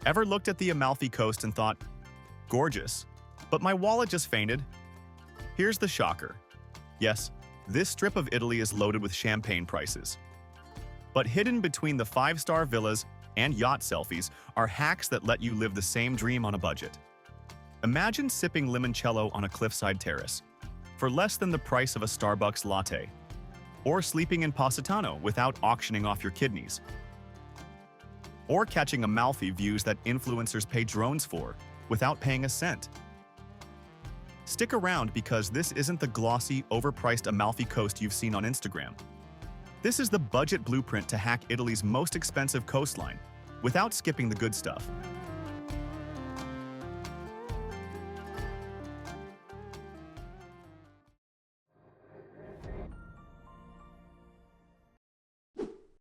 Ever looked at the Amalfi Coast and thought, gorgeous, but my wallet just fainted? Here's the shocker. Yes, this strip of Italy is loaded with champagne prices. But hidden between the five-star villas and yacht selfies are hacks that let you live the same dream on a budget. Imagine sipping limoncello on a cliffside terrace for less than the price of a Starbucks latte, or sleeping in Positano without auctioning off your kidneys, or catching Amalfi views that influencers pay drones for without paying a cent. Stick around because this isn't the glossy, overpriced Amalfi Coast you've seen on Instagram. This is the budget blueprint to hack Italy's most expensive coastline without skipping the good stuff.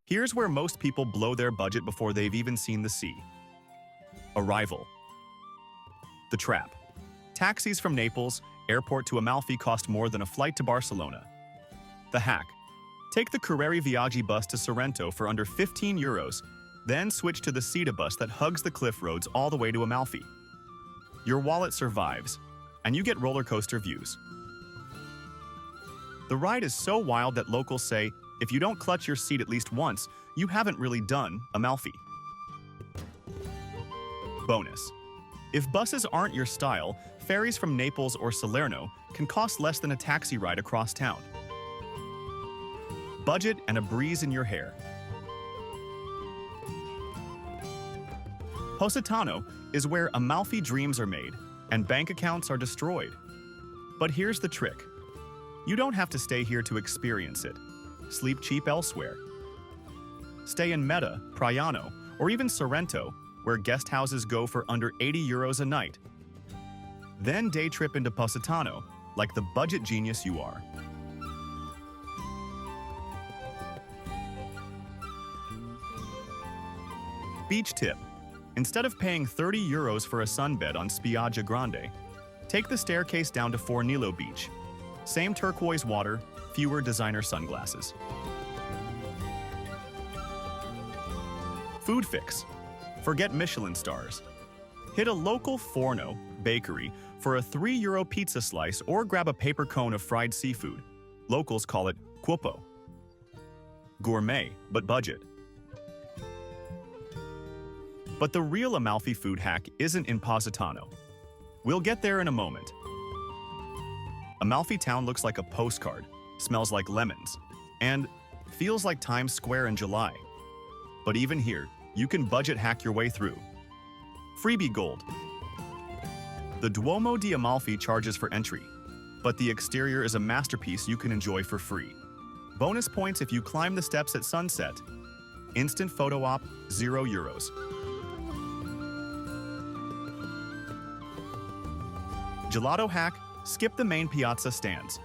Here's where most people blow their budget before they've even seen the sea. Arrival. The trap. Taxis from Naples, airport to Amalfi cost more than a flight to Barcelona. The hack. Take the Carreri Viaggi bus to Sorrento for under 15 euros, then switch to the Cita bus that hugs the cliff roads all the way to Amalfi. Your wallet survives, and you get roller coaster views. The ride is so wild that locals say, if you don't clutch your seat at least once, you haven't really done Amalfi. Bonus. If buses aren't your style, ferries from Naples or Salerno can cost less than a taxi ride across town. Budget and a breeze in your hair. Positano is where Amalfi dreams are made and bank accounts are destroyed. But here's the trick. You don't have to stay here to experience it. Sleep cheap elsewhere. Stay in Meta, Praiano, or even Sorrento, where guest houses go for under 80 euros a night. Then day trip into Positano, like the budget genius you are. Beach tip. Instead of paying 30 euros for a sunbed on Spiaggia Grande, take the staircase down to Fornillo Beach. Same turquoise water, fewer designer sunglasses. Food fix. Forget Michelin stars. Hit a local forno, bakery, for a €3 pizza slice or grab a paper cone of fried seafood. Locals call it cuopo. Gourmet, but budget. But the real Amalfi food hack isn't in Positano. We'll get there in a moment. Amalfi town looks like a postcard, smells like lemons, and feels like Times Square in July. But even here, you can budget hack your way through. Freebie gold. The Duomo di Amalfi charges for entry, but the exterior is a masterpiece you can enjoy for free. Bonus points if you climb the steps at sunset. Instant photo op, €0. Gelato hack, skip the main piazza stands.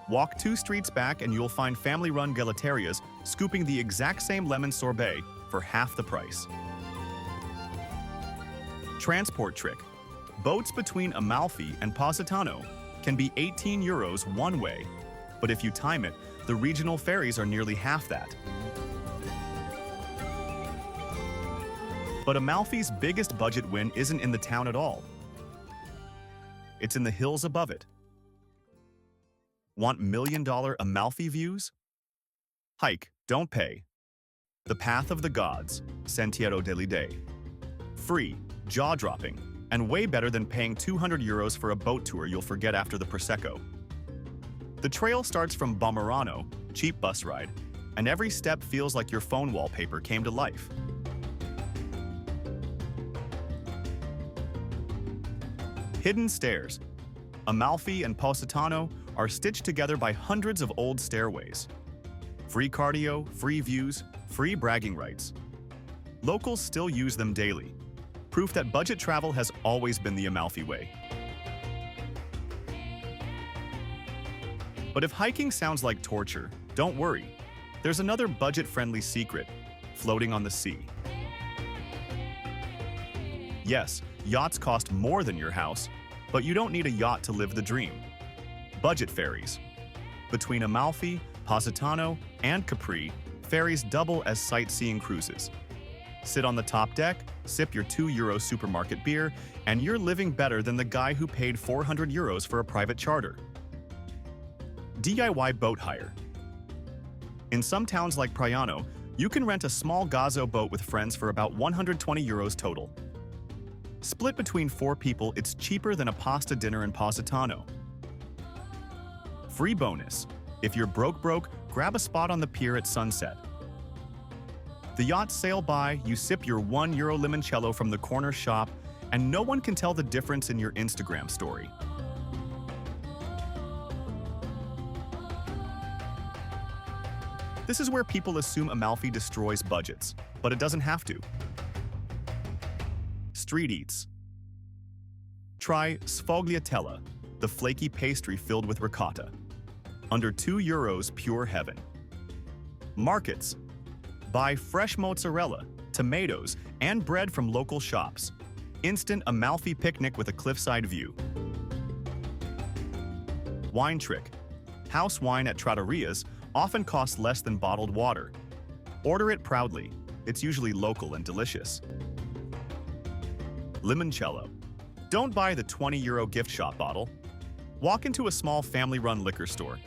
Walk 2 streets back and you'll find family-run gelaterias scooping the exact same lemon sorbet for half the price. Transport trick. Boats between Amalfi and Positano can be 18 euros one way, but if you time it, the regional ferries are nearly half that. But Amalfi's biggest budget win isn't in the town at all. It's in the hills above it. Want million-dollar Amalfi views? Hike, don't pay. The Path of the Gods, Sentiero delle Dei. Free, jaw-dropping, and way better than paying 200 euros for a boat tour you'll forget after the Prosecco. The trail starts from Bomerano, cheap bus ride, and every step feels like your phone wallpaper came to life. Hidden stairs. Amalfi and Positano are stitched together by hundreds of old stairways. Free cardio, free views, free bragging rights. Locals still use them daily. Proof that budget travel has always been the Amalfi way. But if hiking sounds like torture, don't worry. There's another budget-friendly secret, floating on the sea. Yes, yachts cost more than your house, but you don't need a yacht to live the dream. Budget ferries. Between Amalfi, Positano, and Capri, ferries double as sightseeing cruises. Sit on the top deck, sip your €2 supermarket beer, and you're living better than the guy who paid €400 for a private charter. DIY boat hire. In some towns like Praiano, you can rent a small gazebo boat with friends for about €120 total. Split between 4 people, it's cheaper than a pasta dinner in Positano. Free bonus. If you're broke, grab a spot on the pier at sunset. The yachts sail by, you sip your €1 limoncello from the corner shop, and no one can tell the difference in your Instagram story. This is where people assume Amalfi destroys budgets, but it doesn't have to. Street eats. Try sfogliatella, the flaky pastry filled with ricotta. Under €2, pure heaven. Markets. Buy fresh mozzarella, tomatoes, and bread from local shops. Instant Amalfi picnic with a cliffside view. Wine trick. House wine at trattorias often costs less than bottled water. Order it proudly. It's usually local and delicious. Limoncello. Don't buy the €20 gift shop bottle. Walk into a small family-run liquor store.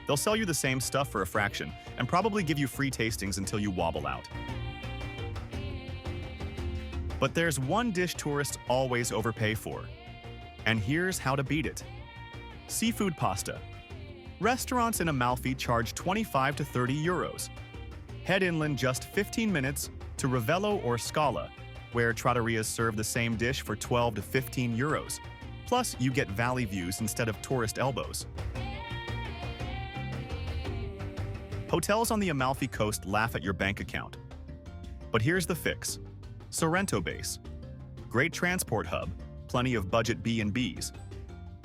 They'll sell you the same stuff for a fraction and probably give you free tastings until you wobble out. But there's one dish tourists always overpay for. And here's how to beat it. Seafood pasta. Restaurants in Amalfi charge €25 to €30. Head inland just 15 minutes to Ravello or Scala, where trattorias serve the same dish for €12 to €15. Plus, you get valley views instead of tourist elbows. Hotels on the Amalfi Coast laugh at your bank account. But here's the fix. Sorrento base. Great transport hub, plenty of budget B&Bs.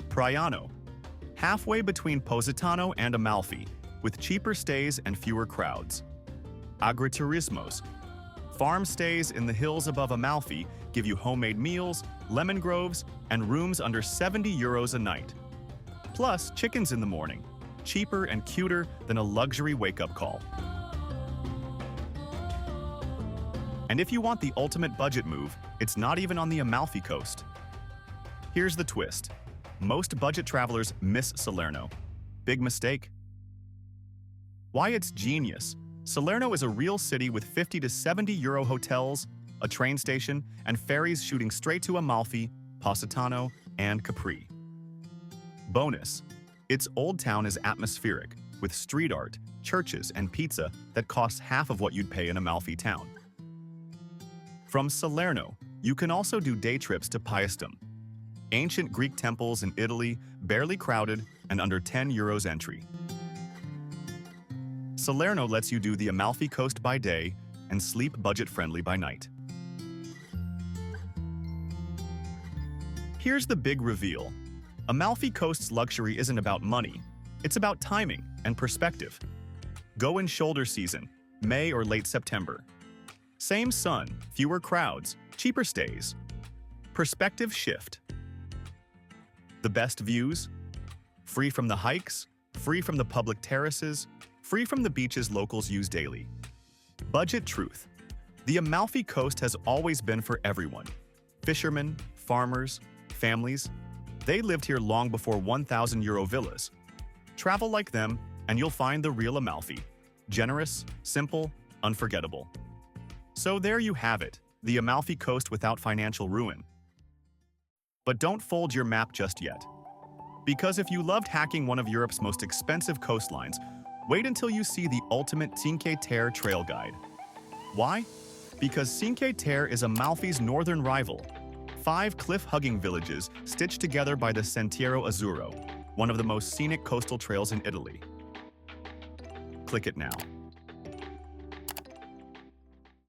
Praiano. Halfway between Positano and Amalfi, with cheaper stays and fewer crowds. Agriturismos. Farm stays in the hills above Amalfi give you homemade meals, lemon groves, and rooms under €70 a night. Plus, chickens in the morning. Cheaper and cuter than a luxury wake-up call. And if you want the ultimate budget move, it's not even on the Amalfi Coast. Here's the twist. Most budget travelers miss Salerno. Big mistake. Why it's genius. Salerno is a real city with €50 to €70 hotels, a train station, and ferries shooting straight to Amalfi, Positano, and Capri. Bonus. Its old town is atmospheric, with street art, churches, and pizza that costs half of what you'd pay in Amalfi town. From Salerno, you can also do day trips to Paestum. Ancient Greek temples in Italy, barely crowded, and under €10 entry. Salerno lets you do the Amalfi Coast by day and sleep budget-friendly by night. Here's the big reveal. Amalfi Coast's luxury isn't about money. It's about timing and perspective. Go in shoulder season, May or late September. Same sun, fewer crowds, cheaper stays. Perspective shift. The best views? Free from the hikes, free from the public terraces, free from the beaches locals use daily. Budget truth. The Amalfi Coast has always been for everyone. Fishermen, farmers, families. They lived here long before €1,000 villas. Travel like them, and you'll find the real Amalfi. Generous, simple, unforgettable. So there you have it, the Amalfi Coast without financial ruin. But don't fold your map just yet. Because if you loved hacking one of Europe's most expensive coastlines, wait until you see the ultimate Cinque Terre trail guide. Why? Because Cinque Terre is Amalfi's northern rival. 5 cliff-hugging villages stitched together by the Sentiero Azzurro, one of the most scenic coastal trails in Italy. Click it now.